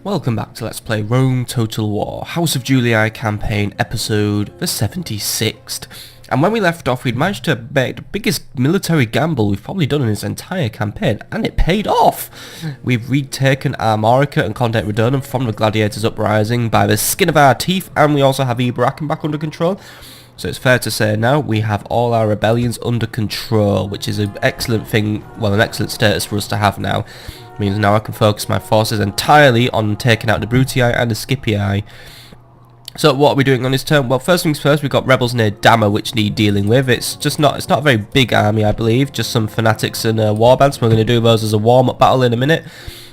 Welcome back to Let's Play Rome Total War, House of Julii campaign episode the 76th. And when we left off, we'd managed to make the biggest military gamble we've probably done in this entire campaign, and it paid off! We've retaken Armorica and Content Redonum from the Gladiator's Uprising by the skin of our teeth, and we also have Ibrakan back under control. So it's fair to say now we have all our rebellions under control, which is an excellent thing, well, an excellent status for us to have now. It means now I can focus my forces entirely on taking out the Brutii and the Scipii. So what are we doing on this turn? Well, first things first, we've got rebels near Dama which need dealing with. It's not a very big army, I believe, just some fanatics and warbands. We're going to do those as a warm-up battle in a minute.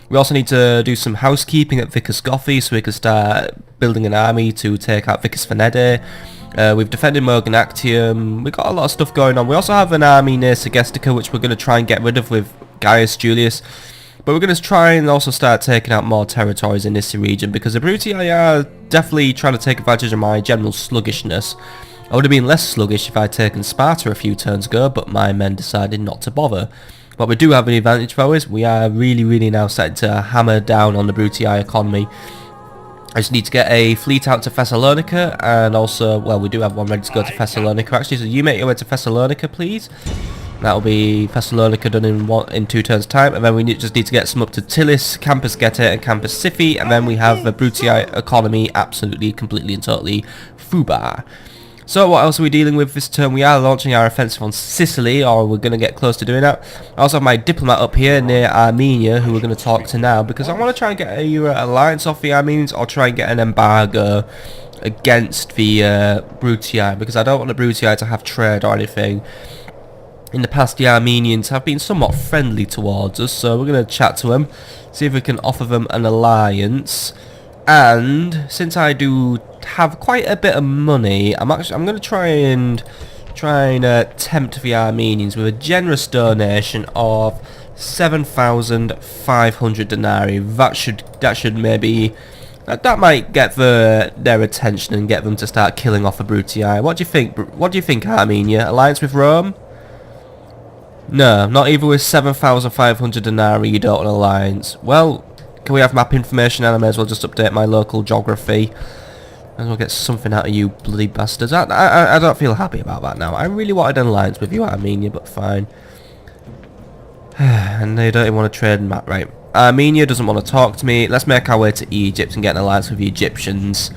We also need to do some housekeeping at Vicus Gothi so we can start building an army to take out Vicus Venede. We've defended Morgan Actium. We've got a lot of stuff going on. We also have an army near Segestica which we're going to try and get rid of with Gaius Julius. But we're going to try and also start taking out more territories in this region because the Brutii are definitely trying to take advantage of my general sluggishness. I would have been less sluggish if I had taken Sparta a few turns ago, but my men decided not to bother. What we do have an advantage though is we are really now starting to hammer down on the Brutii economy. I just need to get a fleet out to Thessalonica, and also, well, we do have one ready to go to Thessalonica actually, so you make your way to Thessalonica please. That'll be Thessalonica done in 2 turns time, and then we just need to get some up to Tilis, Campus Getae and Campus Siphi, and then we have the Brutii economy absolutely, completely and totally FUBAR. So what else are we dealing with this turn? We are launching our offensive on Sicily, or we're going to get close to doing that. I also have my diplomat up here near Armenia, who we're going to talk to now, because I want to try and get a alliance off the Armenians, or try and get an embargo against the Brutii, because I don't want the Brutii to have trade or anything. In the past, the Armenians have been somewhat friendly towards us, so we're going to chat to them, see if we can offer them an alliance. And since I do have quite a bit of money, I'm going to try and tempt the Armenians with a generous donation of 7,500 denarii. That might get their attention and get them to start killing off the Brutii. What do you think? What do you think, Armenia? Alliance with Rome? No, not even with 7,500 denarii you don't want an alliance. Well, can we have map information, and I may as well just update my local geography. Might as well get something out of you bloody bastards. I don't feel happy about that now. I really wanted an alliance with you, Armenia, but fine. And they don't even want to trade map, right. Armenia doesn't want to talk to me. Let's make our way to Egypt and get an alliance with the Egyptians.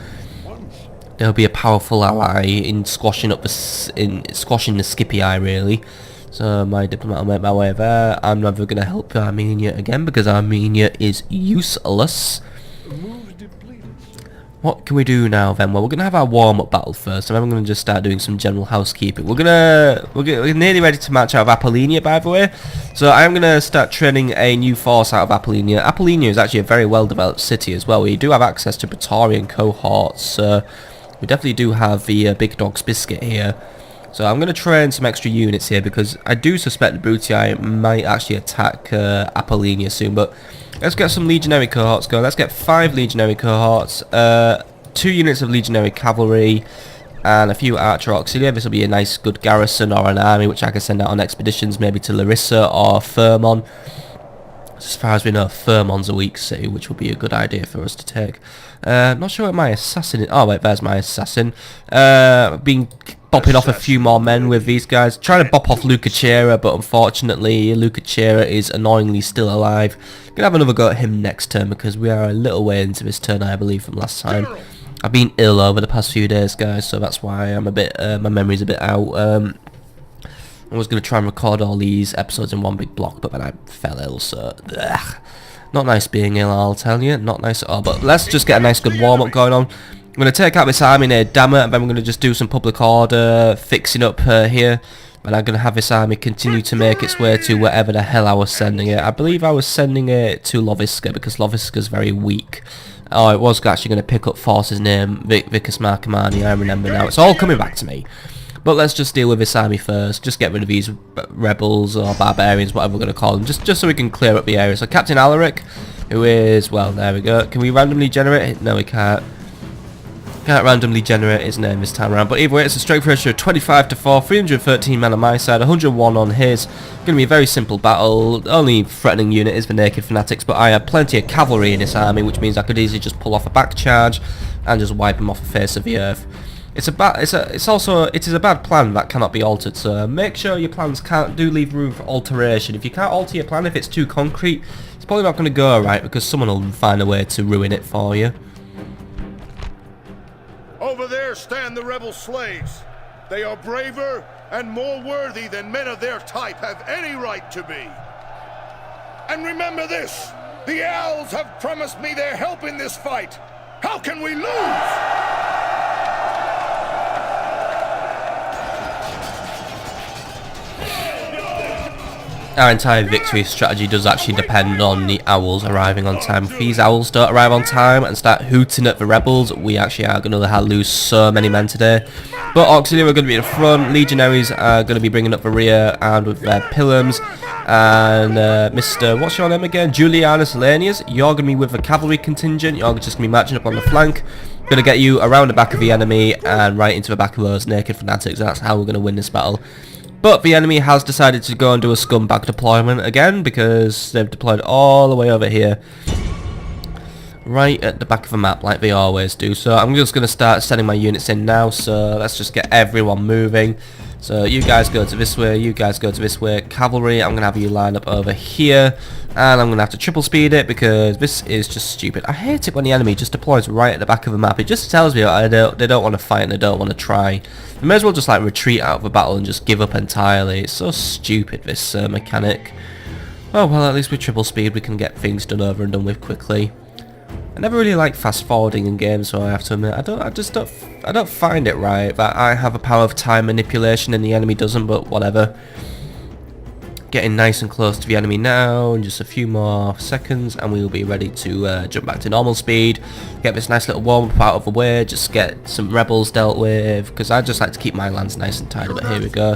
They'll be a powerful ally in squashing the Scipii, really. So my diplomat will make my way there. I'm never going to help Armenia again because Armenia is useless. What can we do now then? Well, we're going to have our warm-up battle first, and then we're going to just start doing some general housekeeping. We're nearly ready to march out of Apollonia, by the way. So I'm going to start training a new force out of Apollonia. Apollonia is actually a very well-developed city as well. We do have access to Praetorian cohorts. We definitely do have the big dog's biscuit here. So I'm going to train some extra units here because I do suspect the Brutii might actually attack Apollonia soon. But let's get some legionary cohorts going. Let's get 5 legionary cohorts, 2 units of legionary cavalry, and a few archer auxiliary. This will be a nice good garrison or an army which I can send out on expeditions, maybe to Larissa or Firmon. As far as we know, Firmon's a weak city, which will be a good idea for us to take. Not sure what my assassin is. Oh wait, there's my assassin. Been bopping off a few more men with these guys. Trying to bop off Lucacera, but unfortunately Lucacera is annoyingly still alive. Gonna have another go at him next turn because we are a little way into this turn, I believe, from last time. I've been ill over the past few days, guys, so that's why I'm a bit. My memory's a bit out. I was going to try and record all these episodes in one big block, but then I fell ill, so ugh. Not nice being ill, I'll tell you. Not nice at all, but let's just get a nice good warm-up going on. I'm going to take out this army near Dama, and then we're going to just do some public order fixing up here. And I'm going to have this army continue to make its way to wherever the hell I was sending it. I believe I was sending it to Loviska, because Loviska's very weak. Oh, it was actually going to pick up forces near Vicus Marcomanni, I remember now. It's all coming back to me. But let's just deal with this army first. Just get rid of these rebels or barbarians, whatever we're going to call them. Just so we can clear up the area. So Captain Alaric, who is, well, there we go. Can we randomly generate it? No, we can't. Can't randomly generate his name this time around, but either way it's a strength ratio of 25 to 4, 313 men on my side, 101 on his. Going to be a very simple battle. The only threatening unit is the naked fanatics, but I have plenty of cavalry in this army, which means I could easily just pull off a back charge and just wipe him off the face of the earth. It is a bad plan that cannot be altered, so make sure your plans do leave room for alteration. If you can't alter your plan, if it's too concrete, it's probably not going to go right, because someone will find a way to ruin it for you. Over there stand the rebel slaves. They are braver and more worthy than men of their type have any right to be. And remember this, the owls have promised me their help in this fight. How can we lose? Our entire victory strategy does actually depend on the owls arriving on time. If these owls don't arrive on time and start hooting at the rebels, we actually are going to lose so many men today. But auxiliary are going to be in front, legionaries are going to be bringing up the rear armed with their pillums, and Mr. what's your name again? Julianus Lanius, you're going to be with the cavalry contingent. You're just going to be marching up on the flank. Going to get you around the back of the enemy and right into the back of those naked fanatics. That's how we're going to win this battle. But the enemy has decided to go and do a scumbag deployment again, because they've deployed all the way over here, right at the back of the map like they always do. So I'm just going to start sending my units in now, so let's just get everyone moving. So you guys go to this way, you guys go to this way. Cavalry, I'm going to have you line up over here, and I'm going to have to triple speed it because this is just stupid. I hate it when the enemy just deploys right at the back of the map. It just tells me they don't want to fight and they don't want to try. They may as well just like retreat out of the battle and just give up entirely. It's so stupid, this mechanic. Oh well, at least with triple speed we can get things done over and done with quickly. I never really like fast forwarding in games, so I have to admit I don't find it right that I have a power of time manipulation and the enemy doesn't, but whatever. Getting nice and close to the enemy now, in just a few more seconds and we will be ready to jump back to normal speed, get this nice little warm up out of the way, just get some rebels dealt with, because I just like to keep my lands nice and tidy. But here we go.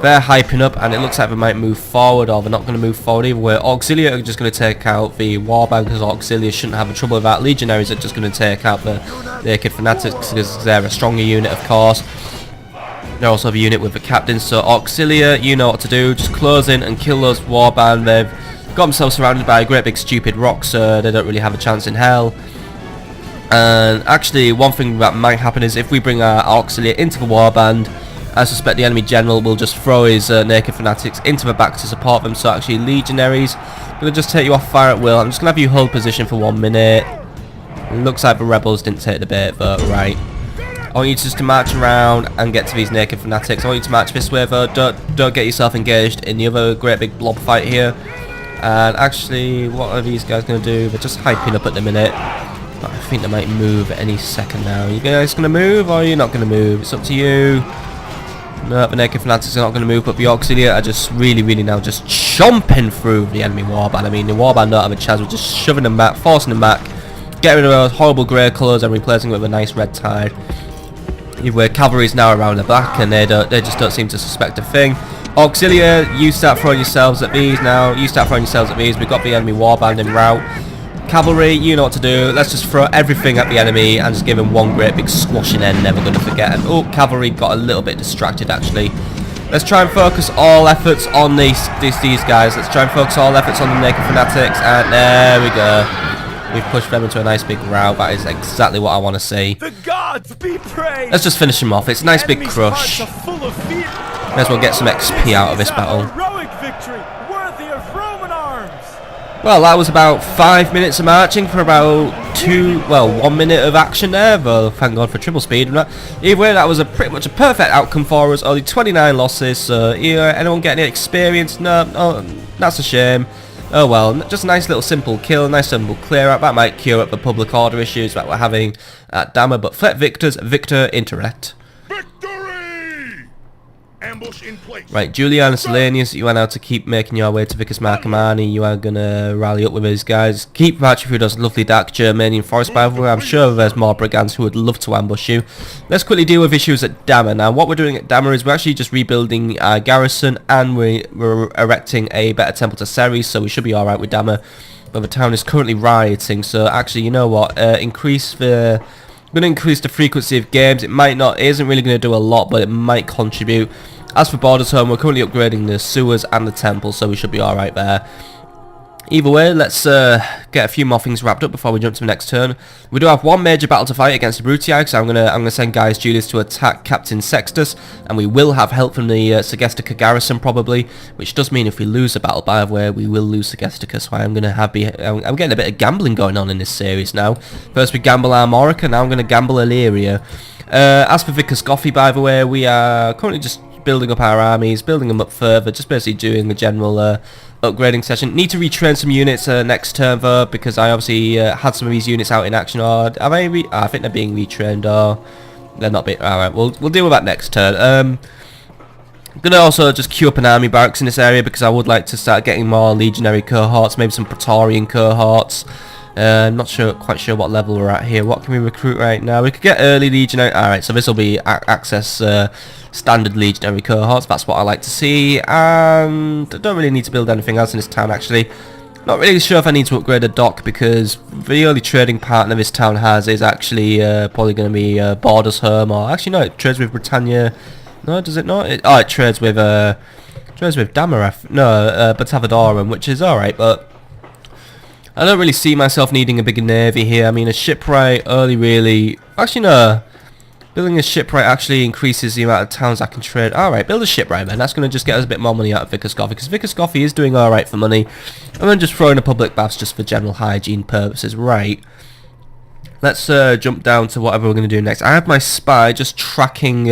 They're hyping up and it looks like they might move forward, or they're not going to move forward either way. Auxilia are just going to take out the warband because Auxilia shouldn't have trouble with that. Legionaries are just going to take out the naked fanatics because they're a stronger unit, of course. They also have a unit with the captain, so Auxilia, you know what to do. Just close in and kill those warband. They've got themselves surrounded by a great big stupid rock, so they don't really have a chance in hell. And actually, one thing that might happen is if we bring our Auxilia into the warband, I suspect the enemy general will just throw his naked fanatics into the back to support them. So actually, legionaries, I'm going to just take you off fire at will. I'm just going to have you hold position for 1 minute. Looks like the rebels didn't take the bait, but right. I want you just to march around and get to these naked fanatics. I want you to march this way though. Don't get yourself engaged in the other great big blob fight here. And actually, what are these guys going to do? They're just hyping up at the minute. But I think they might move any second now. Are you guys going to move or are you not going to move? It's up to you. No, the naked fanatics are not going to move, but the auxilia are just really now just chomping through the enemy warband. I mean, the warband don't have a chance. We're just shoving them back, forcing them back, getting rid of those horrible grey colours and replacing it with a nice red tide. Where cavalry is now around the back and they just don't seem to suspect a thing. Auxilia, you start throwing yourselves at these now. You start throwing yourselves at these. We've got the enemy warband en route. Cavalry, you know what to do. Let's just throw everything at the enemy and just give him one great big squashing end, never going to forget. And oh, cavalry got a little bit distracted actually. Let's try and focus all efforts on these guys. Let's try and focus all efforts on the naked fanatics, and there we go. We've pushed them into a nice big rout. That is exactly what I want to see. The gods be praised. Let's just finish him off. It's a nice big crush. May as well get some XP out of this battle. Heroic victory, worthy of Roman arms. Well, that was about 5 minutes of marching for about 1 minute of action there. Well, thank God for triple speed. Either way, that was pretty much a perfect outcome for us. Only 29 losses. So, anyone getting any experience? No, that's a shame. Oh well, just a nice little simple kill, nice simple clear out. That might cure up the public order issues that we're having at Dama, but Flet Victors, Victor Interact. Victory! Ambush in place. Right, Julianus Lanius, you are now to keep making your way to Vicus Marcomanni. You are going to rally up with these guys. Keep marching through those lovely dark Germanian forests, by the way. I'm sure there's more brigands who would love to ambush you. Let's quickly deal with issues at Dama. Now, what we're doing at Dama is we're actually just rebuilding our garrison, and we're erecting a better temple to Ceres, so we should be alright with Dama. But the town is currently rioting, so actually, you know what? Increase the going to increase the frequency of games. It might not, it isn't really going to do a lot, but it might contribute. As for Borders Home, we're currently upgrading the sewers and the temple, so we should be alright there. Either way, let's get a few more things wrapped up before we jump to the next turn. We do have one major battle to fight against the Brutii, so I'm gonna send Gaius Julius to attack Captain Sextus, and we will have help from the Segestica garrison probably, which does mean if we lose the battle, by the way, we will lose Segestica. So I'm getting a bit of gambling going on in this series now. First we gamble Armorica, now I'm gonna gamble Illyria. As for Vicus Gothy, by the way, we are currently just building up our armies, building them up further, just basically doing a general upgrading session. Need to retrain some units next turn though, because I obviously had some of these units out in action, or I think they're being retrained, or they're not being. Alright, we'll deal with that next turn. I'm gonna also just queue up an army barracks in this area because I would like to start getting more legionary cohorts, maybe some Praetorian cohorts. I'm not quite sure what level we're at here. What can we recruit right now? We could get early legionary. Alright, so this will be access standard legionary cohorts. That's what I like to see. And I don't really need to build anything else in this town actually. Not really sure if I need to upgrade a dock, because the only trading partner this town has is actually probably going to be Borders Home, or actually no, it trades with Britannia. No, does it not? It trades with Damareth. No, Batavadorum, which is alright, but I don't really see myself needing a bigger navy here. I mean, a shipwright only really... Actually, no. Building a shipwright actually increases the amount of towns I can trade. Alright, build a shipwright, man. That's going to just get us a bit more money out of Vicus Gothy, because Vicus Gothy is doing alright for money. And then just throwing a public baths just for general hygiene purposes. Right. Let's jump down to whatever we're going to do next. I have my spy just tracking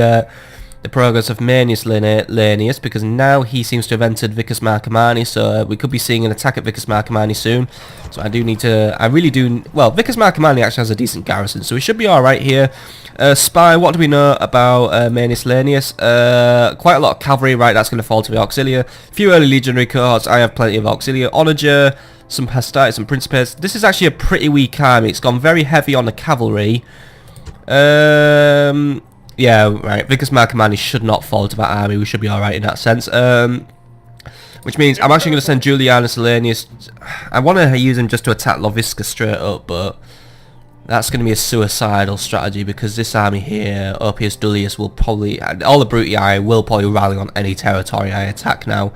the progress of Manius Lanius, because now he seems to have entered Vicus Marcomanni, so we could be seeing an attack at Vicus Marcomanni soon. So I really do, well, Vicus Marcomanni actually has a decent garrison, so we should be alright here. Spy, what do we know about Manius Lanius? Quite a lot of cavalry, right, that's going to fall to the Auxilia. A few early legionary cohorts, I have plenty of Auxilia. Onager, some Hastati, some Principes. This is actually a pretty weak army, it's gone very heavy on the cavalry. Yeah, right, Vicus Marcomanni should not fall to that army, we should be alright in that sense. Which means I'm actually going to send Julianus Lanius. I want to use him just to attack Lovisca straight up, but that's going to be a suicidal strategy, because this army here, Oppius Dullius, will probably, all the Brutii will probably rally on any territory I attack now.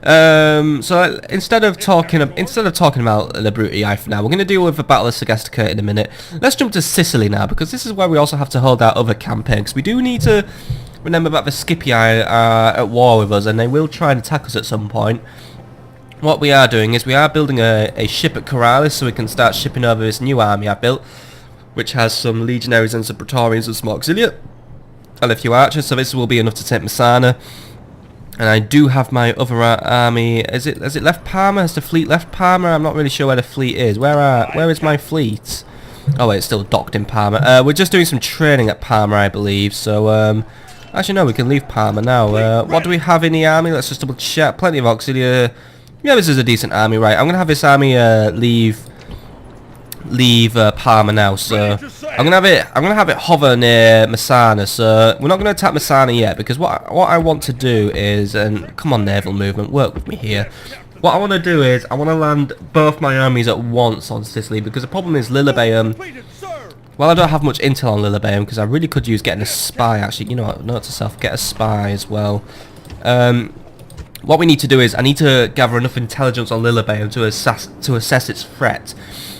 So instead of talking about the Brutii for now, we're going to deal with the Battle of Segestica in a minute. Let's jump to Sicily now, because this is where we also have to hold our other campaign, because we do need to remember that the Scipii are at war with us, and they will try and attack us at some point. What we are doing is we are building a ship at Coralis, so we can start shipping over this new army I built, which has some legionaries and some Praetorians and some auxilia, and a few archers, so this will be enough to take Messana. And I do have my other army. Has it left Parma? Has the fleet left Parma? I'm not really sure where the fleet is. Where is my fleet? Oh wait, it's still docked in Parma. We're just doing some training at Parma, I believe, so actually no, we can leave Parma now. What do we have in the army? Let's just double check. Plenty of auxilia. Yeah, this is a decent army, right? I'm gonna have this army leave Parma now, so I'm gonna have it hover near Messana. So we're not gonna attack Messana yet, because what I want to do is, and come on, naval movement, work with me here. What I want to do is I want to land both my armies at once on Sicily, because the problem is Lilybaeum. Well, I don't have much intel on Lilybaeum, because I really could use getting a spy. Actually, you know what? Note to self: get a spy as well. What we need to do is I need to gather enough intelligence on Lilybaeum to assess its threat.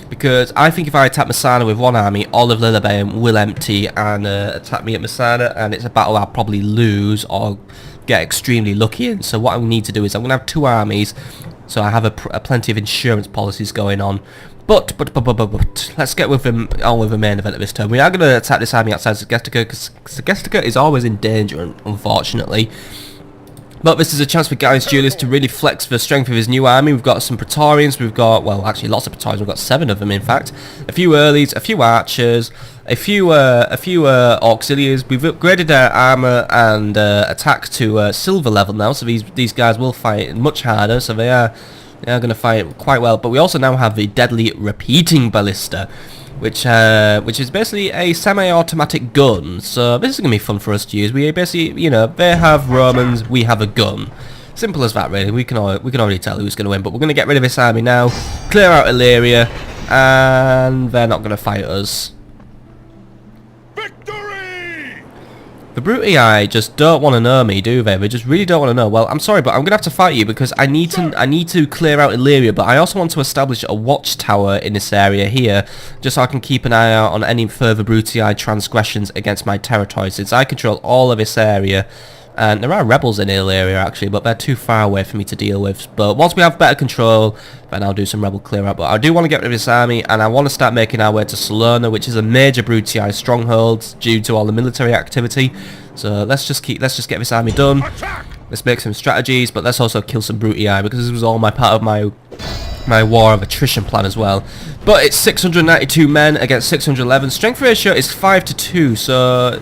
Because I think if I attack Messana with one army, all of Lilybaeum will empty and attack me at Messana, and it's a battle I'll probably lose or get extremely lucky in. So what I need to do is I'm going to have two armies, so I have a plenty of insurance policies going on. But let's get with on with the main event of this turn. We are going to attack this army outside Segestica, because Segestica is always in danger, unfortunately. But this is a chance for Gaius Julius to really flex the strength of his new army. We've got some Praetorians, we've got, well, actually lots of Praetorians, we've got 7 of them in fact. A few earlies, a few archers, a few auxiliaries. We've upgraded our armour and attack to silver level now, so these guys will fight much harder, so they are going to fight quite well. But we also now have the deadly repeating ballista, which is basically a semi-automatic gun. So this is going to be fun for us to use. We basically, you know, they have Romans, we have a gun. Simple as that, really. We can already tell who's going to win. But we're going to get rid of this army now, clear out Illyria, and they're not going to fight us. The Brutii just don't want to know me, do they? They just really don't want to know. Well, I'm sorry, but I'm gonna have to fight you because I need to clear out Illyria, but I also want to establish a watchtower in this area here, just so I can keep an eye out on any further Brutii transgressions against my territory, since I control all of this area. And there are rebels in Illyria actually, but they're too far away for me to deal with. But once we have better control, then I'll do some rebel clear out. But I do want to get rid of this army, and I want to start making our way to Salona, which is a major Brutii stronghold due to all the military activity. So let's just get this army done. Let's make some strategies, but let's also kill some Brutii, because this was all part of my war of attrition plan as well. But it's 692 men against 611. Strength ratio is 5 to 2, so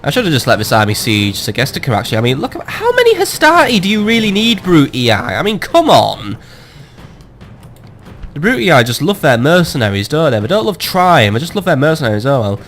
I should have just let this army siege Segestica actually. I mean, look at how many Hastati do you really need, Brutii? I mean, come on. The Brutii just love their mercenaries, don't they? They don't love trying, they just love their mercenaries, oh well.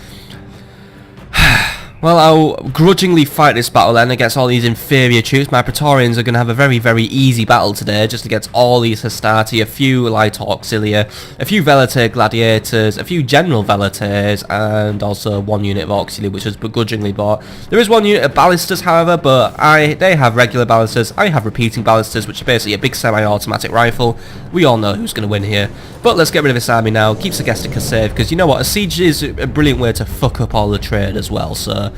Well, I'll grudgingly fight this battle then against all these inferior troops. My Praetorians are going to have a very, very easy battle today, just against all these Hastati, a few light auxilia, a few Velite Gladiators, a few General Velites, and also one unit of auxilia, which was begrudgingly bought. There is one unit of ballistas, however, but they have regular ballistas. I have repeating ballistas, which are basically a big semi-automatic rifle. We all know who's going to win here. But let's get rid of this army now, keep Segestica safe, because you know what, a siege is a brilliant way to fuck up all the trade as well, so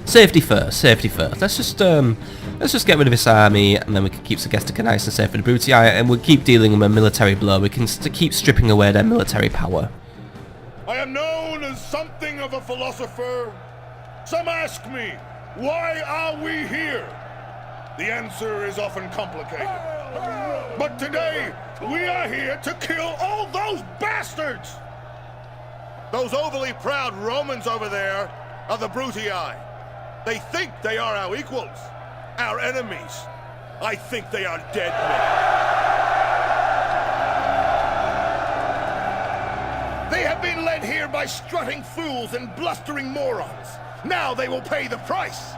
safety first, safety first. Let's just get rid of this army, and then we can keep Segestica nice and safe for the Brutii, and we'll keep dealing with a military blow. We can keep stripping away their military power. I am known as something of a philosopher. Some ask me, why are we here? The answer is often complicated. But today, we are here to kill all those bastards! Those overly proud Romans over there are the Brutii. They think they are our equals, our enemies. I think they are dead men. They have been led here by strutting fools and blustering morons. Now they will pay the price.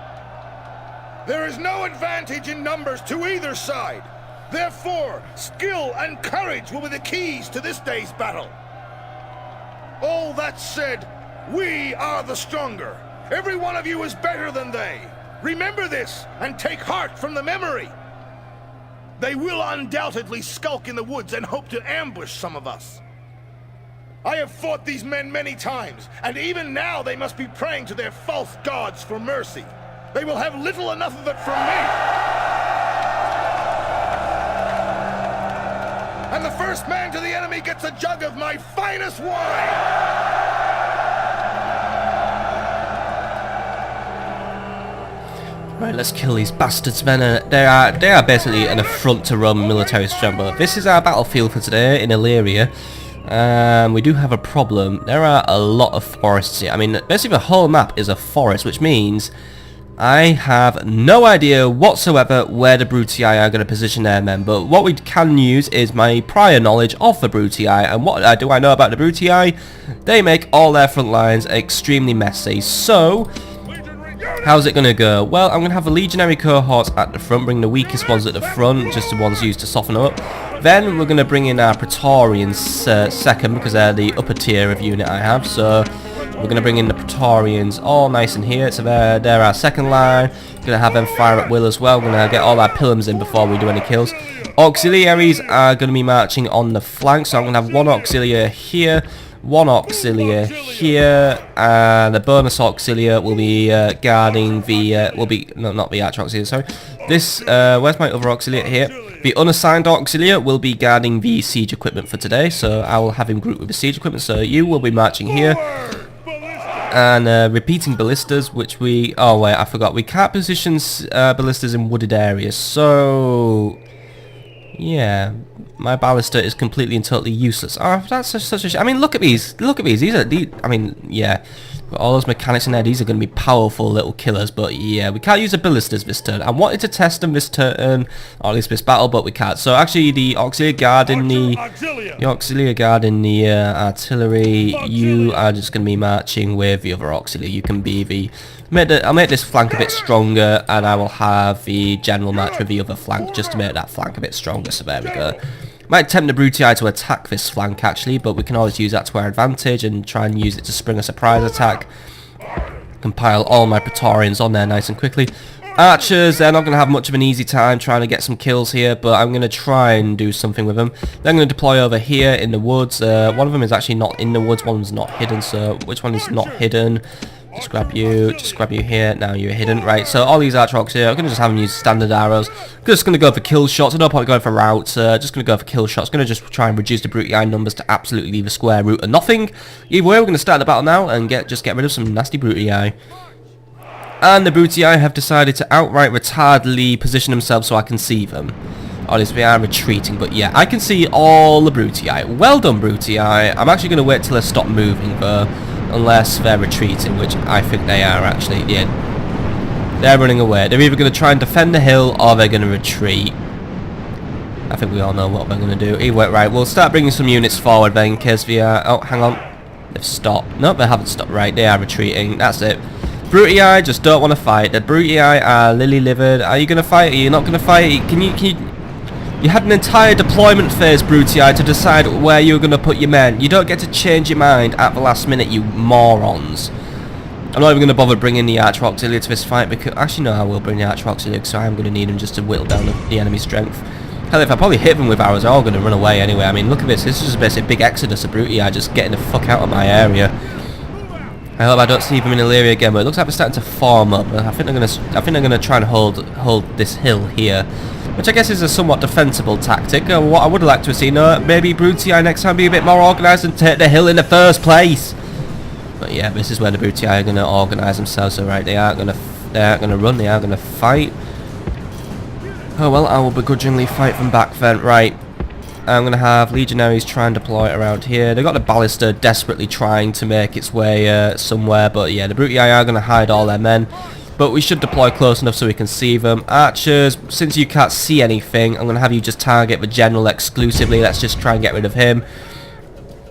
There is no advantage in numbers to either side. Therefore, skill and courage will be the keys to this day's battle. All that said, we are the stronger. Every one of you is better than they. Remember this, and take heart from the memory. They will undoubtedly skulk in the woods and hope to ambush some of us. I have fought these men many times, and even now they must be praying to their false gods for mercy. They will have little enough of it from me. And the first man to the enemy gets a jug of my finest wine! Right, let's kill these bastards, men. They are basically an affront to Roman military strength. But this is our battlefield for today in Illyria. We do have a problem. There are a lot of forests here. I mean, basically the whole map is a forest, which means I have no idea whatsoever where the Brutii are going to position their men, but what we can use is my prior knowledge of the Brutii, and what do I know about the Brutii? They make all their front lines extremely messy, so how's it going to go? Well, I'm going to have the legionary cohorts at the front, bring the weakest ones at the front, just the ones used to soften up. Then we're going to bring in our Praetorians second, because they're the upper tier of unit I have, so we're going to bring in the Praetorians all nice in here, so they're our second line. Going to have them fire at will as well. We're going to get all our pilums in before we do any kills. Auxiliaries are going to be marching on the flank, so I'm going to have one auxiliary here, one auxiliary here, and the bonus auxiliary will be guarding the, not the arch auxiliary, sorry. This, where's my other auxiliary? Here. The unassigned auxiliary will be guarding the siege equipment for today, so I will have him group with the siege equipment, so you will be marching here. And repeating ballistas, which we... Oh wait, I forgot. We can't position ballistas in wooded areas, so... Yeah, my ballista is completely and totally useless. Oh, that's such a... I mean, look at these. Look at these. I mean, yeah. Got all those mechanics in there. These are going to be powerful little killers. But yeah, we can't use the ballistas this turn. I wanted to test them this turn, or at least this battle, but we can't. So actually, the auxiliary guard in the artillery, you are just going to be marching with the other auxiliary. You can be the... I'll make this flank a bit stronger, and I will have the general march with the other flank just to make that flank a bit stronger. So there we go. Might tempt the Brutii to attack this flank actually, but we can always use that to our advantage and try and use it to spring a surprise attack. Compile all my Praetorians on there nice and quickly. Archers, they're not going to have much of an easy time trying to get some kills here, but I'm going to try and do something with them. They're going to deploy over here in the woods. One of them is actually not in the woods, one's not hidden, so which one is not hidden? Just grab you here, now you're hidden. Right, so all these Archer Orcs here, I'm going to just have them use standard arrows. Just going to go for kill shots, I don't point going for routes, just going to go for kill shots. Going to just try and reduce the Brutii numbers to absolutely leave a square root of nothing. Either way, we're going to start the battle now and just get rid of some nasty Brutii. And the Brutii have decided to outright retardedly position themselves so I can see them. Or at least they are retreating, but yeah, I can see all the Brutii. Well done, Brutii. I'm actually going to wait till they stop moving, though, unless they're retreating, which I think they are actually. Yeah, they're running away. They're either going to try and defend the hill, or they're going to retreat. I think we all know what they're going to do. Either way, right, we'll start bringing some units forward then, in case we are... Oh, hang on. They've stopped. No, they haven't stopped. Right, they are retreating. That's it. Brutii just don't want to fight. The Brutii are lily-livered. Are you going to fight? Are you not going to fight? Can you... You had an entire deployment phase, Brutii, to decide where you were going to put your men. You don't get to change your mind at the last minute, you morons. I'm not even going to bother bringing the Archer Auxiliary to this fight, because... Actually, no, I will bring the Archer Auxiliary, because I am going to need them just to whittle down the enemy strength. Hell, if I probably hit them with arrows, they're all going to run away anyway. I mean, look at this. This is just basically a big exodus of Brutii just getting the fuck out of my area. I hope I don't see them in Illyria again, but it looks like they're starting to form up. I think they're gonna try and hold this hill here, which I guess is a somewhat defensible tactic. What I would like to have seen, maybe Brutii next time be a bit more organised and take the hill in the first place. But yeah, this is where the Brutii are gonna organise themselves. So right, they aren't gonna run. They are gonna fight. Oh well, I will begrudgingly fight them back then. Right. I'm going to have legionaries try and deploy around here. They've got the ballista desperately trying to make its way somewhere, but yeah, the Brutii are going to hide all their men. But we should deploy close enough so we can see them. Archers, since you can't see anything, I'm going to have you just target the general exclusively. Let's just try and get rid of him.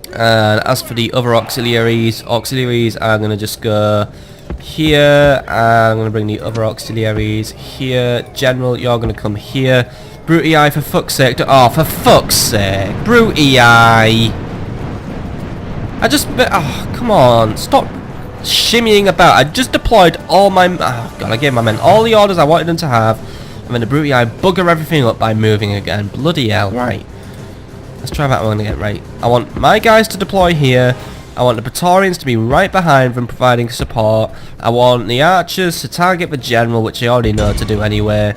And as for the other auxiliaries are going to just go here. I'm going to bring the other auxiliaries here. General, you're going to come here. Brutii, for fuck's sake. Oh, for fuck's sake. Brutii. Oh, come on. Stop shimmying about. I just deployed all my... Oh, God, I gave my men all the orders I wanted them to have. And then the Brutii bugger everything up by moving again. Bloody hell. Right. Let's try that one again. Right. I want my guys to deploy here. I want the Praetorians to be right behind them providing support. I want the archers to target the general, which I already know to do anyway.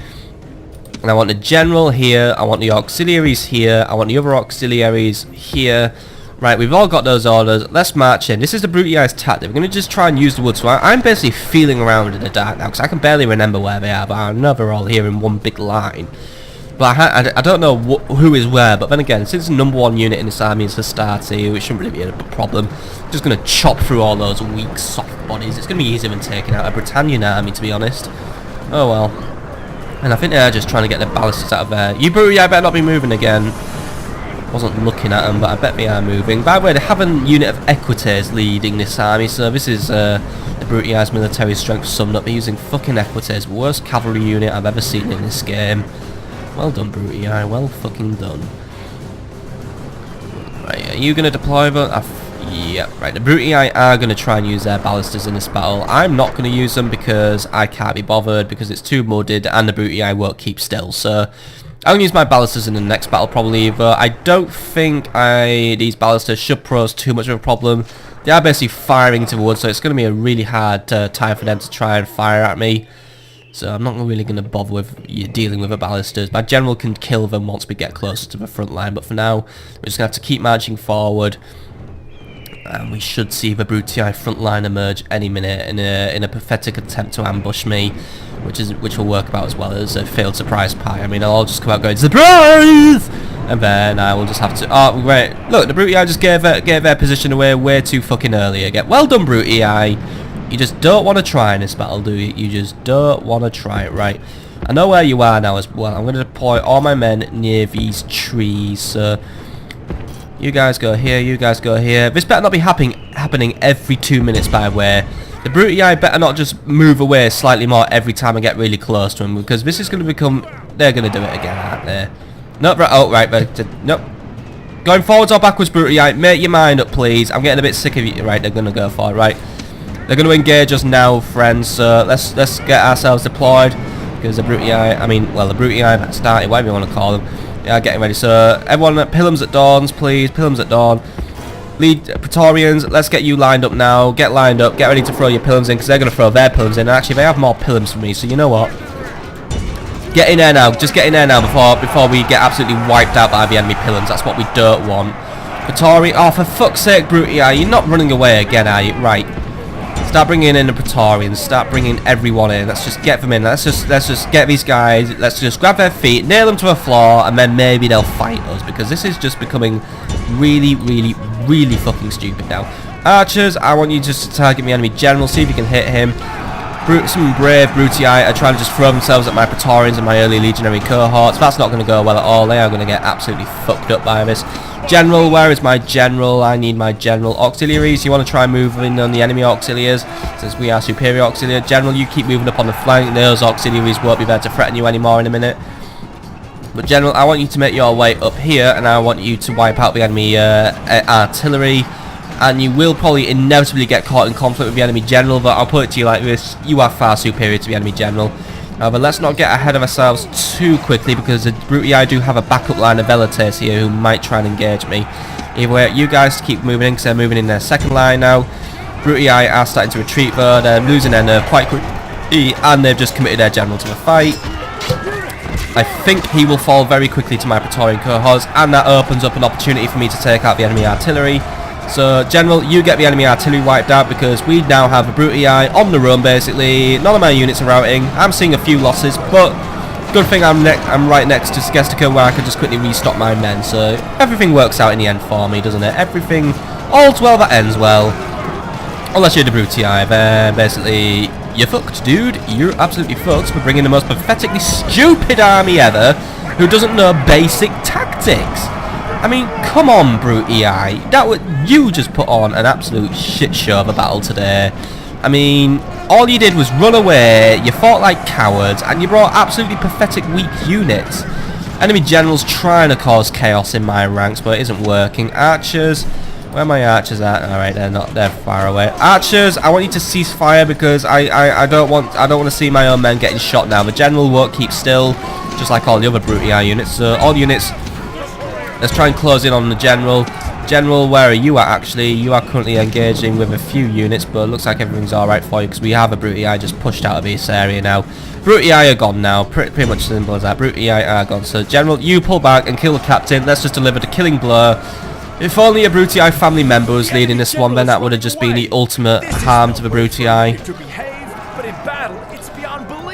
And I want the general here, I want the auxiliaries here, I want the other auxiliaries here. Right, we've all got those orders. Let's march in. This is the Brutii's tactic. We're going to just try and use the woods. So I'm basically feeling around in the dark now, because I can barely remember where they are, but I know they're all here in one big line. But I don't know who is where, but then again, since the #1 unit in this army is the Starty, it shouldn't really be a problem. Just going to chop through all those weak, soft bodies. It's going to be easier than taking out a Britannian army, to be honest. Oh well. And I think they're just trying to get the ballistas out of there. You Brutii, I better not be moving again. Wasn't looking at them, but I bet they are moving. By the way, they have a unit of Equites leading this army, so this is the Brutii's military strength summed up. They're using fucking Equites, worst cavalry unit I've ever seen in this game. Well done, Brutii, well fucking done. Right, are you going to deploy them? Yep, right, the Brutii are going to try and use their ballistas in this battle. I'm not going to use them because I can't be bothered, because it's too mudded and the Brutii won't keep still. So I'm going to use my ballistas in the next battle probably, but I don't think these ballistas should pose too much of a problem. They are basically firing towards, so it's going to be a really hard time for them to try and fire at me. So I'm not really going to bother with dealing with the ballistas. My general can kill them once we get closer to the front line, but for now we're just going to have to keep marching forward. And we should see the Brutii front line emerge any minute in a pathetic attempt to ambush me, which will work about as well as a failed surprise pie. I mean, I'll just come out going surprise, and then I will just have to. Oh wait, look, the Brutii just gave their position away way too fucking early again. Well done, Brutii. You just don't want to try in this battle, do you? You just don't want to try it, right? I know where you are now as well. I'm going to deploy all my men near these trees. So you guys go here, you guys go here. This better not be happening every 2 minutes, by the way. The Brutii better not just move away slightly more every time I get really close to them, because this is going to become... They're going to do it again, aren't they? Nope, right, oh, right, nope. Going forwards or backwards, Brutii? Make your mind up, please. I'm getting a bit sick of you. Right, they're going to go for it, right. They're going to engage us now, friends. So let's get ourselves deployed. Because the Brutii have started, whatever you want to call them. Yeah, getting ready. So everyone, Pilums at dawns, please. Pilums at dawn. Lead Praetorians, let's get you lined up now. Get lined up. Get ready to throw your Pilums in, because they're going to throw their Pilums in. And actually, they have more Pilums for me, so you know what? Get in there now. Just get in there now before we get absolutely wiped out by the enemy Pilums. That's what we don't want. Praetorian, oh, for fuck's sake, Brutii, you're not running away again, are you? Right. Start bringing in the Praetorians. Start bringing everyone in. Let's just get them in. Let's just get these guys. Let's just grab their feet, nail them to a floor, and then maybe they'll fight us, because this is just becoming really, really, really fucking stupid now. Archers, I want you just to target my enemy general. See if you can hit him. Some brave Brutii are trying to just throw themselves at my Praetorians and my early legionary cohorts. That's not going to go well at all. They are going to get absolutely fucked up by this. General, where is my general? I need my general. Auxiliaries, you want to try moving on the enemy auxiliaries, since we are superior auxiliary. General, you keep moving up on the flank. Those auxiliaries won't be there to threaten you anymore in a minute. But General, I want you to make your way up here, and I want you to wipe out the enemy artillery. And you will probably inevitably get caught in conflict with the enemy general, but I'll put it to you like this: you are far superior to the enemy general. But let's not get ahead of ourselves too quickly, because the Brutii do have a backup line of Velites here who might try and engage me. Either way, you guys keep moving in, because they're moving in their second line now. Brutii are starting to retreat, though. They're losing their nerve quite quickly, and they've just committed their general to the fight. I think he will fall very quickly to my Praetorian cohorts, and that opens up an opportunity for me to take out the enemy artillery. So, General, you get the enemy artillery wiped out, because we now have a Brutii on the run, basically. None of my units are routing. I'm seeing a few losses, but good thing I'm right next to Sgestica, where I can just quickly restock my men. So, everything works out in the end for me, doesn't it? Everything, all's well that ends well. Unless you're the Brutii, then basically, you're fucked, dude. You're absolutely fucked for bringing the most pathetically stupid army ever, who doesn't know basic tactics. I mean, come on, Brutii. You just put on an absolute shit show of a battle today. I mean, all you did was run away, you fought like cowards, and you brought absolutely pathetic weak units. Enemy generals trying to cause chaos in my ranks, but it isn't working. Archers, where are my archers at? Alright, they're far away. Archers, I want you to cease fire, because I don't want to see my own men getting shot now. The general won't keep still, just like all the other Brutii units. So all units, let's try and close in on the general. General, where are you at, actually? You are currently engaging with a few units, but it looks like everything's alright for you, because we have a Brutii just pushed out of this area now. Brutii are gone now, pretty much simple as that. Brutii are gone. So, General, you pull back and kill the captain. Let's just deliver the killing blow. If only a Brutii family member was leading this one, then that would have just been the ultimate harm to the Brutii.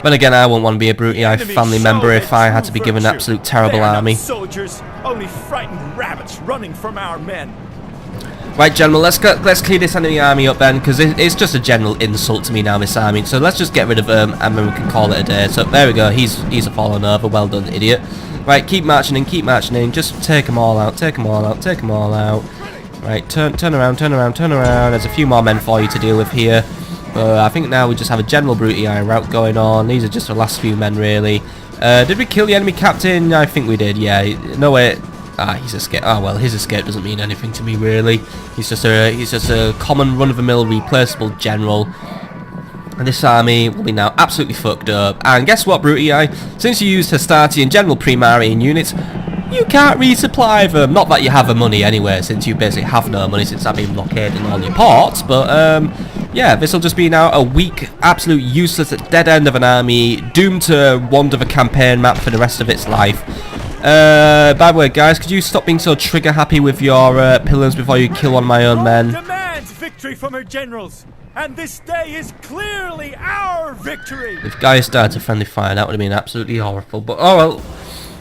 But again, I wouldn't want to be a Brutii family member if I had to be given an absolute terrible army. Soldiers, only frightened rabbits running from our men. Right, General, let's clear this enemy army up then, because it's just a general insult to me now, this army. So let's just get rid of him, and then we can call it a day. So there we go, he's a fallen over. Well done, idiot. Right, keep marching in, just take them all out, take them all out. Right, turn around. There's a few more men for you to deal with here. I think now we just have a general Brutii route going on. These are just the last few men, really. Did we kill the enemy captain? I think we did, yeah. No, wait. He's escaped. Oh, well, his escape doesn't mean anything to me, really. He's just a common run-of-the-mill replaceable general. And this army will be now absolutely fucked up. And guess what, Brutii? Since you used Hastati and general Primarian units, you can't resupply them. Not that you have the money anyway, since you basically have no money since I've been blockading all your ports. But, yeah, this will just be now a weak, absolute useless dead end of an army, doomed to wander the campaign map for the rest of its life. By the way, guys, could you stop being so trigger happy with your pillars before you kill one of my own men? Demands victory from her generals, and this day is clearly our victory. If guys started a friendly fire, that would have been absolutely horrible. But oh well,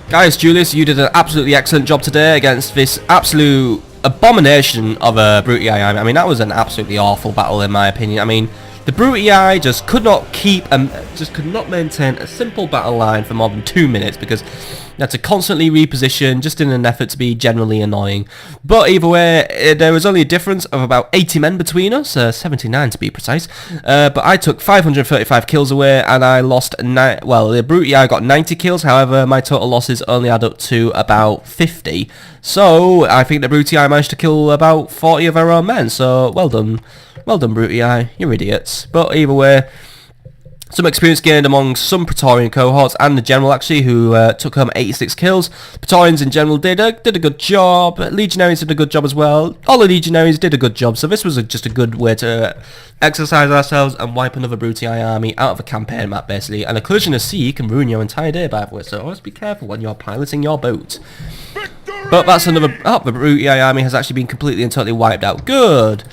guys, Julius, you did an absolutely excellent job today against this absolute abomination of a Brutii army. I mean, that was an absolutely awful battle in my opinion. I mean, The Brutii just could not maintain a simple battle line for more than 2 minutes because they had to constantly reposition just in an effort to be generally annoying. But either way, there was only a difference of about 80 men between us, 79 to be precise. But I took 535 kills away and I lost the Brutii got 90 kills. However, my total losses only add up to about 50. So I think the Brutii managed to kill about 40 of our own men. So well done Brutii, you're idiots. But either way, some experience gained among some Praetorian cohorts and the general actually, who took home 86 kills. Praetorians in general did a good job. Legionaries did a good job as well. All the Legionaries did a good job. So this was just a good way to exercise ourselves and wipe another Brutii army out of a campaign map basically. And a collision of sea can ruin your entire day, by the way. So always be careful when you're piloting your boat. But that's another... Oh, the Brutii army has actually been completely and totally wiped out. Good.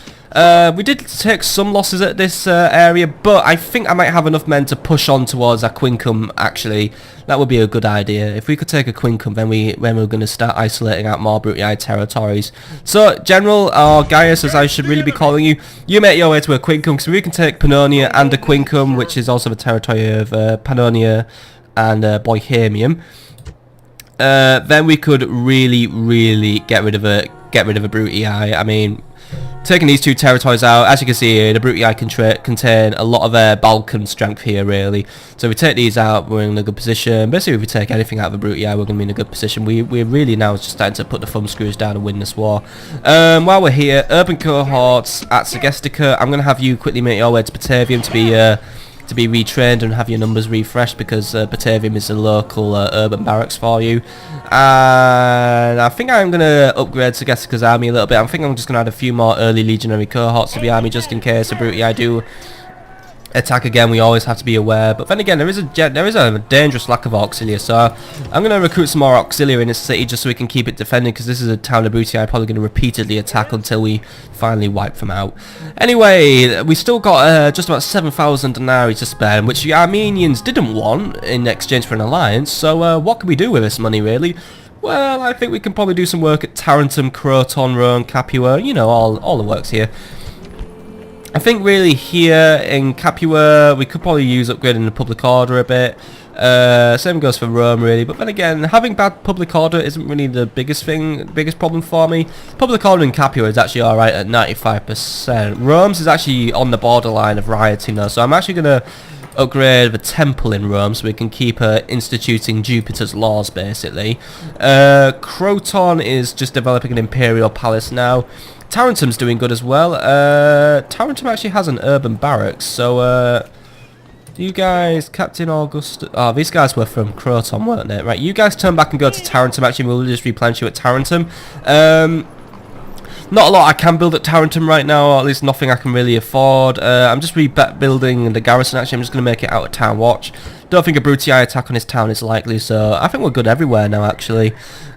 We did take some losses at this area, but I think I might have enough men to push on towards Aquincum, actually. That would be a good idea. If we could take Aquincum, then we're going to start isolating out more Brutii territories. So, General, or Gaius, as I should really be calling you, you make your way to Aquincum, because we can take Pannonia and Aquincum, which is also the territory of Pannonia and Bohemian. Then we could really get rid of a Brutii. I mean, taking these two territories out, as you can see here, the Brutii contain a lot of Balkan strength here, really. So if we take these out, we're in a good position. Basically, if we take anything out of the Brutii, we're going to be in a good position. We're really now just starting to put the thumb screws down and win this war. While we're here, urban cohorts at Segestica, I'm going to have you quickly make your way to Batavium to be retrained and have your numbers refreshed, because Batavium is a local urban barracks for you. And I think I'm going to upgrade Segestica's army a little bit. I think I'm just going to add a few more early legionary cohorts to the army just in case the Brutii do attack again. We always have to be aware. But then again, there is a dangerous lack of auxiliary, so I'm going to recruit some more auxiliary in this city just so we can keep it defended, because this is a town of Brutii I'm probably going to repeatedly attack until we finally wipe them out. Anyway, we still got just about 7,000 denarii to spend, which the Armenians didn't want in exchange for an alliance. So what can we do with this money, really? Well, I think we can probably do some work at Tarentum, Croton, Rome, Capua, you know, all the works here. I think really here in Capua we could probably use upgrading the public order a bit. Same goes for Rome, really. But then again, having bad public order isn't really the biggest problem for me. Public order in Capua is actually alright at 95%. Rome's is actually on the borderline of rioting though, so I'm actually going to upgrade the temple in Rome so we can keep instituting Jupiter's laws, basically. Croton is just developing an imperial palace now. Tarentum's doing good as well. Tarentum actually has an urban barracks, so you guys, Captain Augustus... Oh, these guys were from Croton, weren't they? Right, you guys turn back and go to Tarentum. Actually, we'll just replenish you at Tarentum. Not a lot I can build at Tarentum right now, or at least nothing I can really afford. I'm just rebuilding the garrison. Actually, I'm just going to make it out of Town Watch. Don't think a Brutii attack on this town is likely, so I think we're good everywhere now, actually.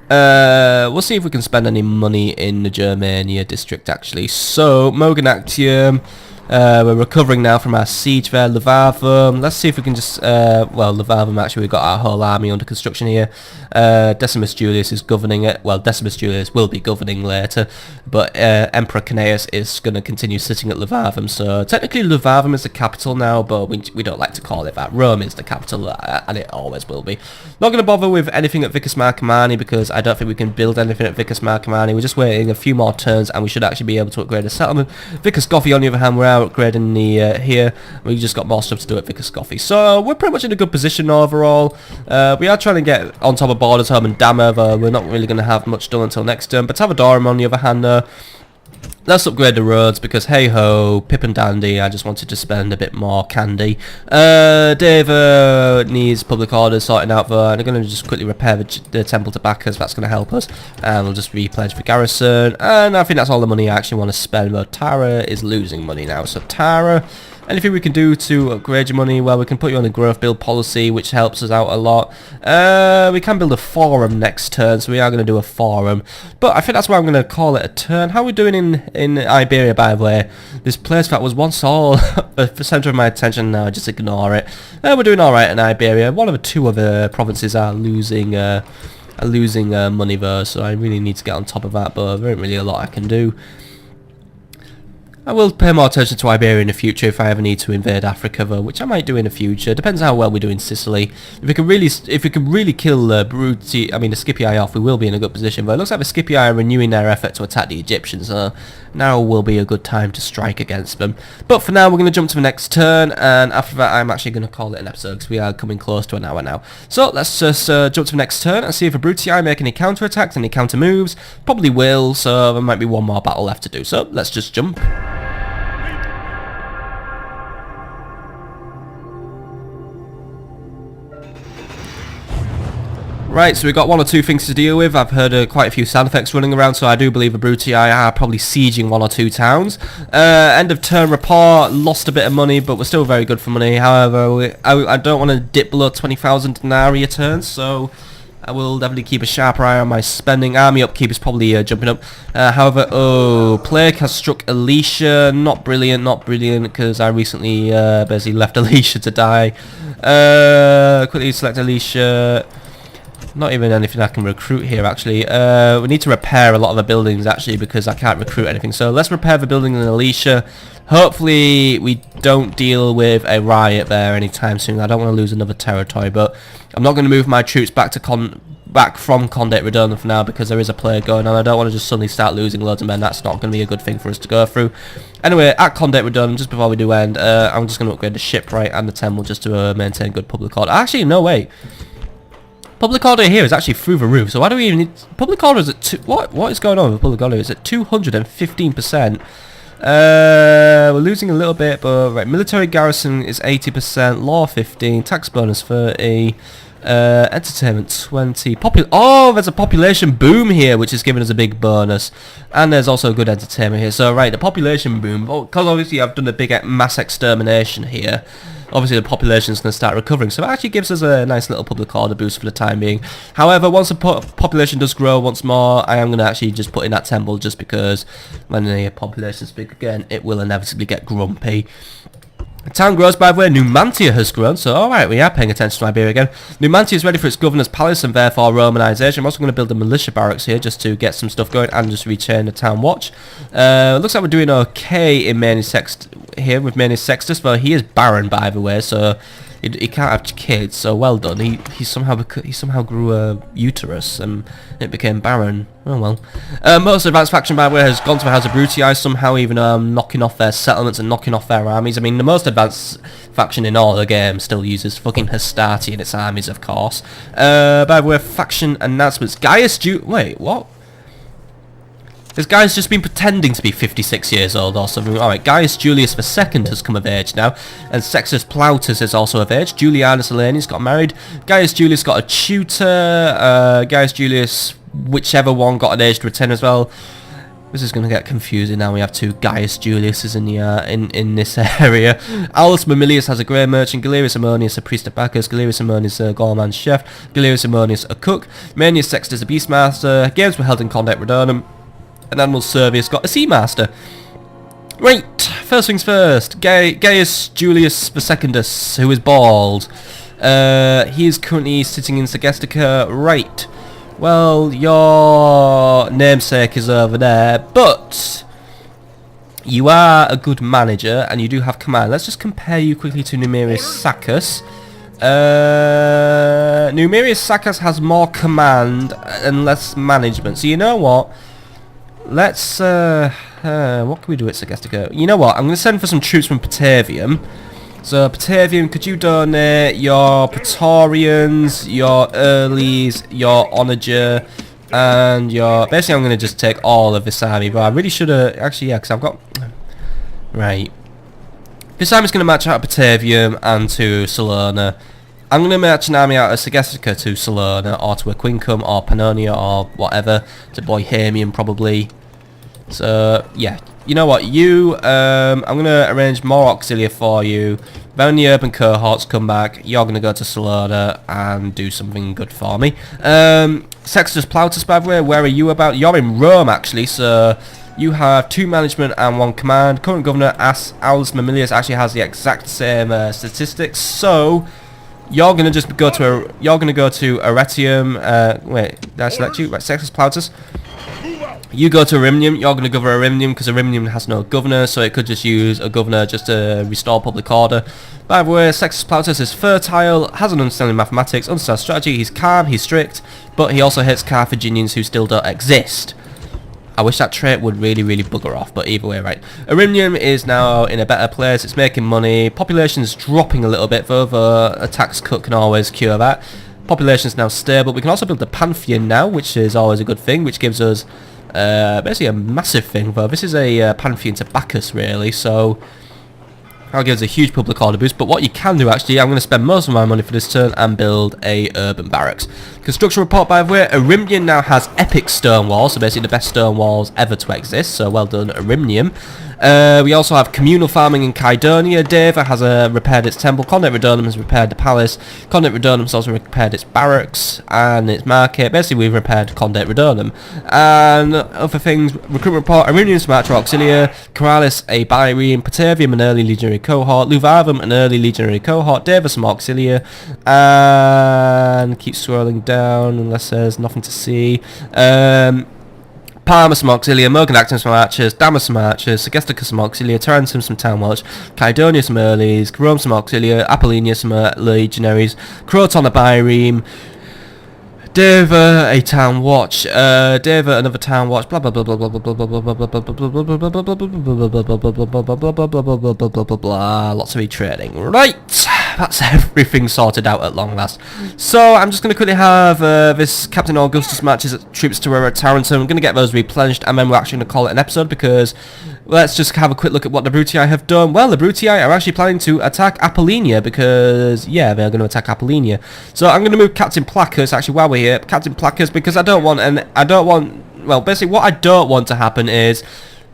We'll see if we can spend any money in the Germania district, actually. So, Mogonactium, we're recovering now from our siege there. Levarvum, let's see if we can just, well, Levarvum, actually, we've got our whole army under construction here. Decimus Julius is governing it. Well, Decimus Julius will be governing later, but Emperor Cnaeus is going to continue sitting at Levarvum. So, technically, Levarvum is the capital now, but we don't like to call it that. Rome is the capital, and it always will be. Not going to bother with anything at Vicus Marcomanni, because I don't think we can build anything at Vicus Marcomanni. We're just waiting a few more turns, and we should actually be able to upgrade a settlement. Vicus Gothi, on the other hand, we're out upgrading the here. We just got more stuff to do at Vicus Gothi. So, we're pretty much in a good position overall. We are trying to get on top of Borders, Home and Dammer, though we're not really going to have much done until next turn. But Tavadorum, on the other hand, let's upgrade the roads, because hey-ho, Pip and Dandy, I just wanted to spend a bit more candy. Dave needs public orders sorting out though, and I'm going to just quickly repair the temple to Bacchus. That's going to help us, and we'll just repledge for garrison, and I think that's all the money I actually want to spend, but Tara is losing money now. So Tara, anything we can do to upgrade your money? Well, we can put you on the growth build policy, which helps us out a lot. We can build a forum next turn, so we are going to do a forum. But I think that's why I'm going to call it a turn. How are we doing in Iberia, by the way? This place that was once all the centre of my attention, now just ignore it. We're doing alright in Iberia. One of the two other provinces are losing money though, so I really need to get on top of that, but there ain't really a lot I can do. I will pay more attention to Iberia in the future if I ever need to invade Africa, though, which I might do in the future. Depends how well we do in Sicily. If we can really kill Brutii, the Scipii off, we will be in a good position. But it looks like the Scipii are renewing their effort to attack the Egyptians, so now will be a good time to strike against them. But for now, we're going to jump to the next turn, and after that, I'm actually going to call it an episode because we are coming close to an hour now. So let's just jump to the next turn and see if the Brutii make any counter attacks, any counter moves. Probably will, so there might be one more battle left to do. So let's just jump. Right, so we've got one or two things to deal with. I've heard quite a few sound effects running around, so I do believe the Brutii are probably sieging one or two towns. End of turn report, lost a bit of money, but we're still very good for money. However, I don't want to dip below 20,000 denarii a turn, so I will definitely keep a sharper eye on my spending. Army upkeep is probably jumping up. However, plague has struck Illyria. Not brilliant, because I recently basically left Illyria to die. Quickly select Illyria. Not even anything I can recruit here, actually. We need to repair a lot of the buildings, actually, because I can't recruit anything. So let's repair the buildings in Illyria. Hopefully we don't deal with a riot there anytime soon. I don't want to lose another territory, but I'm not going to move my troops back from Condate Redonum for now, because there is a plague going on. I don't want to just suddenly start losing loads of men. That's not going to be a good thing for us to go through. Anyway, at Condate Redonum, just before we do end, I'm just going to upgrade the shipwright and the temple just to maintain good public order. Actually, no, wait. Public order here is actually through the roof, so why do we even need... Public order is at... What is going on with public order? It's at 215%. We're losing a little bit, but... Right, military garrison is 80%, law 15, tax bonus 30, entertainment 20... there's a population boom here, which is giving us a big bonus. And there's also good entertainment here. So, right, the population boom, because obviously I've done a big mass extermination here. Obviously the population is going to start recovering, so it actually gives us a nice little public order boost for the time being. However, once the population does grow once more, I am going to actually just put in that temple, just because when the population is big again, it will inevitably get grumpy. The town grows, by the way. Numantia has grown, so alright, we are paying attention to Iberia again. Numantia is ready for its governor's palace and therefore Romanization. I'm also going to build a militia barracks here just to get some stuff going and just return the town watch. Looks like we're doing okay in Manius Sextus here with Manius Sextus, but he is barren, by the way, so he can't have kids, so well done. He somehow grew a uterus and it became barren. Oh well. Most advanced faction, by the way, has gone to the House of Brutii somehow, even knocking off their settlements and knocking off their armies. I mean, the most advanced faction in all the game still uses fucking Hastati in its armies, of course. By the way, faction announcements. Wait, what? This guy's just been pretending to be 56 years old or something. Alright, Gaius Julius II has come of age now. And Sextus Plautus is also of age. Julianus Elenius got married. Gaius Julius got a tutor. Gaius Julius, whichever one, got an age to return as well. This is going to get confusing now. We have two Gaius Juliuses in this area. Aulus Mamilius has a grey merchant. Galerius Ammonius a priest of Bacchus. Galerius Ammonius a gorman chef. Galerius Ammonius a cook. Manius Sextus a beastmaster. Games were held in Condate Redonum. And Admiral Servius got a Seamaster. Right, first things first. Gaius Julius Secundus, who is bald. He is currently sitting in Segestica. Right. Well, your namesake is over there, but you are a good manager and you do have command. Let's just compare you quickly to Numerius Saccus. Numerius Saccus has more command and less management. So you know what? Let's, what can we do at Segestica? You know what, I'm going to send for some troops from Patavium. So, Patavium, could you donate your Praetorians, your Earlies, your Onager, and your... Basically, I'm going to just take all of this army, but I really should have... Actually, yeah, because I've got... Right. This army's going to match out of Patavium and to Salona. I'm going to match an army out of Segestica to Salona, or to Aquincum, or Pannonia, or whatever, to Bohemian, probably. So, yeah. You know what, I'm going to arrange more auxilia for you. When the urban cohorts come back, you're going to go to Salona and do something good for me. Sextus Plautus, by the way, where are you about? You're in Rome, actually, so... You have 2 management and 1 command. Current governor, Aulus Mamilius, actually has the exact same statistics, so... You're gonna just go to Arretium. Wait, did I select you? Right, Sextus Plautus. You go to Arimnium, you're going to govern Arimnium because Arimnium has no governor, so it could just use a governor just to restore public order. By the way, Sextus Plautus is fertile, has an understanding of mathematics, understands strategy, he's calm, he's strict, but he also hates Carthaginians who still don't exist. I wish that trait would really bugger off, but either way, right. Arimnium is now in a better place, it's making money, population's dropping a little bit, further a tax cut can always cure that. Population's now stable, we can also build the Pantheon now, which is always a good thing, which gives us basically a massive thing, though. This is a Pantheon to Bacchus, really, so that'll give us a huge public order boost. But what you can do, actually, I'm going to spend most of my money for this turn and build a urban barracks. Construction report, by the way, Arimnium now has epic stone walls, so basically the best stone walls ever to exist, so well done, Arimnium. We also have communal farming in Kydonia. Deva has repaired its temple. Condet Redonum has repaired the palace. Condet Redonum has also repaired its barracks and its market. Basically, we've repaired Condet Redonum. And other things, recruitment report, Arimnium Sumatra Auxilia, Coralis a Byrene, Patavium an early legionary cohort, Luvavum an early legionary cohort, Deva some Auxilia, and keep scrolling down unless there's nothing to see. Parma some Auxilia, Morganactum some archers, Damas some archers, Segesticus some Auxilia, Tarentum some town watch, Kydonia some earlies, Rome some Auxilia, Apollinia some legionaries, Croton a Byreme, Deva a town watch, Deva another town watch, blah blah blah blah blah blah blah blah blah blah blah blah blah blah. Lots of e-trading. Right, that's everything sorted out at long last. So I'm just going to quickly have this Captain Augustus matches troops to Tarentum. I'm going to get those replenished, and then we're actually going to call it an episode because let's just have a quick look at what the Brutii have done. Well, the Brutii are actually planning to attack Apollinia because, yeah, they're going to attack Apollinia. So I'm going to move Captain Placus, actually, while we're here, Captain Placus, because well, basically what I don't want to happen is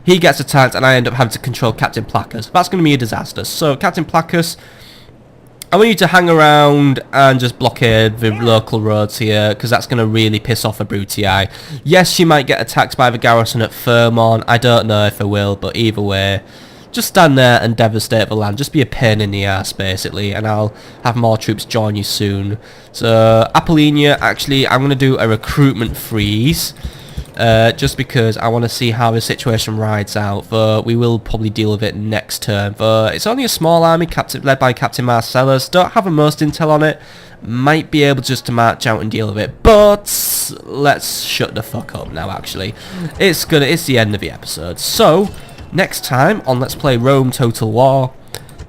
he gets attacked and I end up having to control Captain Placus. That's going to be a disaster. So, Captain Placus, I want you to hang around and just blockade the local roads here, because that's going to really piss off a Brutii. Yes, she might get attacked by the garrison at Fermon. I don't know if I will, but either way, just stand there and devastate the land. Just be a pain in the ass, basically, and I'll have more troops join you soon. So, Apollinia, actually, I'm going to do a recruitment freeze. Just because I want to see how the situation rides out, but we will probably deal with it next turn. But it's only a small army led by Captain Marcellus. Don't have the most intel on it. Might be able just to march out and deal with it, but let's shut the fuck up now. Actually, it's the end of the episode. So next time on Let's Play Rome Total War,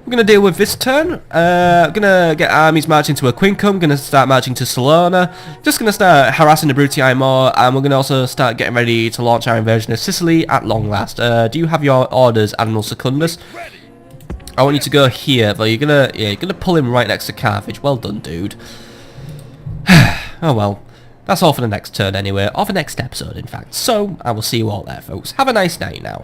we're going to deal with this turn. Going to get armies marching to Aquincum, going to start marching to Salona, just going to start harassing the Brutii more, and we're going to also start getting ready to launch our invasion of Sicily at long last. Do you have your orders, Admiral Secundus? I want you to go here, though. You're gonna pull him right next to Carthage. Well done, dude. Oh well. That's all for the next turn anyway, or the next episode in fact. So, I will see you all there, folks. Have a nice night now.